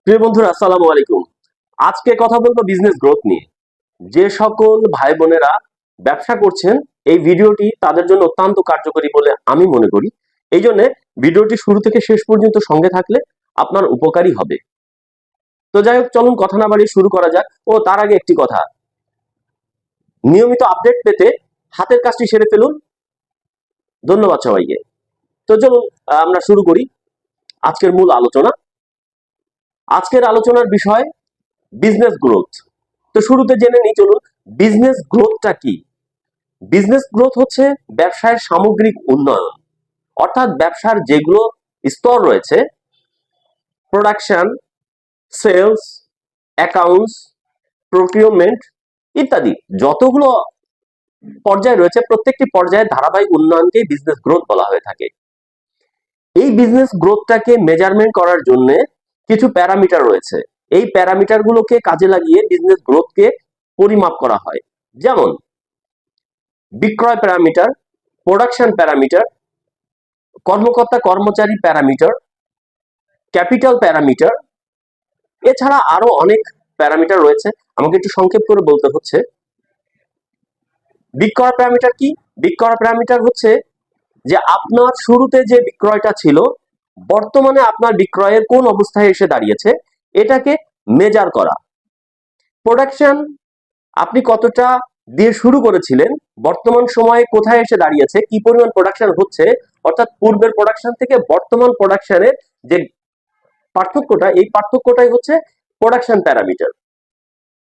প্রিয় বন্ধুরা, আসসালামু আলাইকুম। আজকে কথা বলবো বিজনেস গ্রোথ নিয়ে। যে সকল ভাই বোনেরা ব্যবসা করছেন, এই ভিডিওটি তাদের জন্য অত্যন্ত কার্যকরী বলে আমি মনে করি। এই জন্য ভিডিওটি শুরু থেকে শেষ পর্যন্ত সঙ্গে থাকলে আপনার উপকারী হবে। তো যাই হোক, চলুন কথা না বাড়িয়ে শুরু করা যাক। ও তার আগে একটি কথা, নিয়মিত আপডেট পেতে হাতের কাজটি সেরে ফেলুন। ধন্যবাদ সবাইকে। তো চলুন আমরা শুরু করি আজকের মূল আলোচনা। আজকের আলোচনার বিষয় বিজনেস গ্রোথ। তো শুরুতে জেনে নিই, চলুন বিজনেস গ্রোথটা কি। বিজনেস গ্রোথ হচ্ছে ব্যবসায়ের সামগ্রিক উন্নয়ন, অর্থাৎ ব্যবসার যেগুলো স্তর রয়েছে, প্রোডাকশন, সেলস, অ্যাকাউন্টস, প্রকিউরমেন্ট ইত্যাদি যতগুলো পর্যায় রয়েছে, প্রত্যেকটি পর্যায়ে ধারাবাহিক উন্নয়নকে বিজনেস গ্রোথ বলা হয়ে থাকে। এই বিজনেস গ্রোথটাকে মেজারমেন্ট করার জন্য কিছু প্যারামিটার রয়েছে। এই প্যারামিটারগুলোকে কাজে লাগিয়ে বিজনেস গ্রোথকে পরিমাপ করা হয়। যেমন বিক্রয় প্যারামিটার, প্রোডাকশন প্যারামিটার, কর্মকর্তা কর্মচারী প্যারামিটার, ক্যাপিটাল প্যারামিটার, এছাড়া আরো অনেক প্যারামিটার রয়েছে। আমাকে একটু সংক্ষেপ করে বলতে হচ্ছে। বিক্রয় প্যারামিটার কি? বিক্রয় প্যারামিটার হচ্ছে যে আপনার শুরুতে যে বিক্রয়টা ছিল, বর্তমানে আপনার বিক্রয়ের কোন অবস্থায় এসে দাঁড়িয়েছে, এটাকে মেজার করা। প্রোডাকশন, আপনি কতটা দিয়ে শুরু করেছিলেন, বর্তমান সময়ে কোথায় এসে দাঁড়িয়েছে, কি পরিমাণ প্রোডাকশন হচ্ছে, অর্থাৎ পূর্বের প্রোডাকশন থেকে বর্তমান প্রোডাকশনের যে পার্থক্যটা, এই পার্থক্যটাই হচ্ছে প্রোডাকশন প্যারামিটার।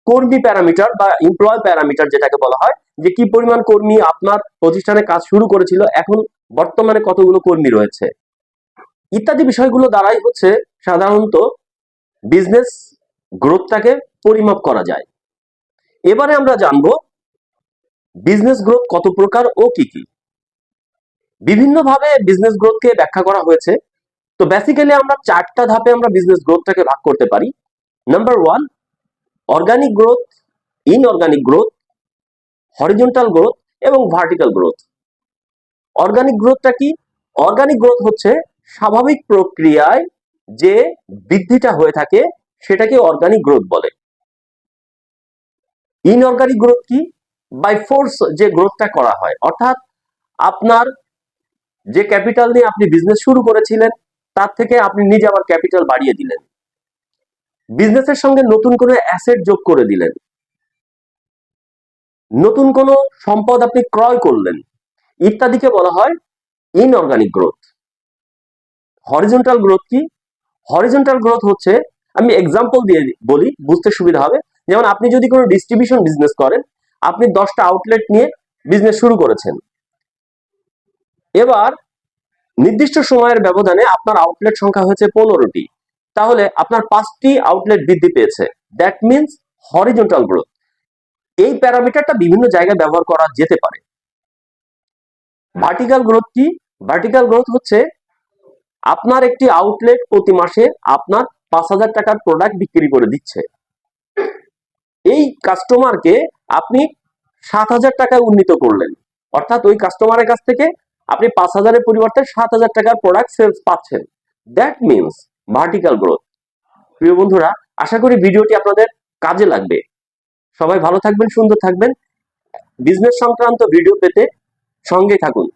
কর্মী প্যারামিটার বা এমপ্লয় প্যারামিটার যেটাকে বলা হয়, যে কি পরিমাণ কর্মী আপনার প্রতিষ্ঠানে কাজ শুরু করেছিল, এখন বর্তমানে কতগুলো কর্মী রয়েছে, ইত্যাদি বিষয়গুলো দ্বারাই হচ্ছে সাধারণত বিজনেস গ্রোথটাকে পরিমাপ করা যায়। এবারে আমরা জানবো বিজনেস গ্রোথ কত প্রকার ও কি কি। বিভিন্নভাবে বিজনেস গ্রোথকে ব্যাখ্যা করা হয়েছে। তো বেসিক্যালি আমরা চারটা ধাপে আমরা বিজনেস গ্রোথটাকে ভাগ করতে পারি। Number 1, organic growth, inorganic growth, horizontal growth এবং ভার্টিক্যাল গ্রোথ। অর্গানিক গ্রোথটা কি? অর্গানিক গ্রোথ হচ্ছে স্বাভাবিক প্রক্রিয়ায় যে বৃদ্ধিটা হয়ে থাকে, সেটাকে অর্গানিক গ্রোথ বলে। ইনঅর্গানিক গ্রোথ কি? বাই ফোর্স যে গ্রোথটা করা হয়, অর্থাৎ আপনার যে ক্যাপিটাল নিয়ে আপনি বিজনেস শুরু করেছিলেন, তার থেকে আপনি নিজে আবার ক্যাপিটাল বাড়িয়ে দিলেন, বিজনেসের সঙ্গে নতুন কোনো অ্যাসেট যোগ করে দিলেন, নতুন কোনো সম্পদ আপনি ক্রয় করলেন, ইত্যাদিকে বলা হয় ইনঅর্গানিক গ্রোথ। হরিজন্টাল গ্রোথ কি? হরিজন্টাল গ্রোথ হচ্ছে, আমি এক্সাম্পল দিয়ে বলি বুঝতে সুবিধা হবে। যেমন আপনি যদি কোনো ডিস্ট্রিবিউশন বিজনেস করেন, আপনি 10টা আউটলেট নিয়ে বিজনেস শুরু করেছেন। এবার নির্দিষ্ট সময়ের ব্যবধানে আপনার আউটলেট সংখ্যা হয়েছে 15টি, তাহলে আপনার 5টি আউটলেট বৃদ্ধি পেয়েছে। That means horizontal growth. এই প্যারামিটারটা বিভিন্ন জায়গায় ব্যবহার করা যেতে পারে। ভার্টিক্যাল গ্রোথ কি? ভার্টিক্যাল গ্রোথ হচ্ছে আপনার একটি আউটলেট প্রতি মাসে আপনার 5,000 টাকার প্রোডাক্ট বিক্রি করে দিচ্ছে। এই কাস্টমারকে আপনি 7,000 টাকায় উন্নীত করলেন, অর্থাৎ ওই কাস্টমারের কাছ থেকে আপনি 5,000-এর পরিবর্তে 7,000 টাকার প্রোডাক্ট সেলস পাচ্ছেন। That means vertical growth. প্রিয় বন্ধুরা, আশা করি ভিডিওটি আপনাদের কাজে লাগবে। সবাই ভালো থাকবেন, সুন্দর থাকবেন। বিজনেস সংক্রান্ত ভিডিও পেতে সঙ্গে থাকুন।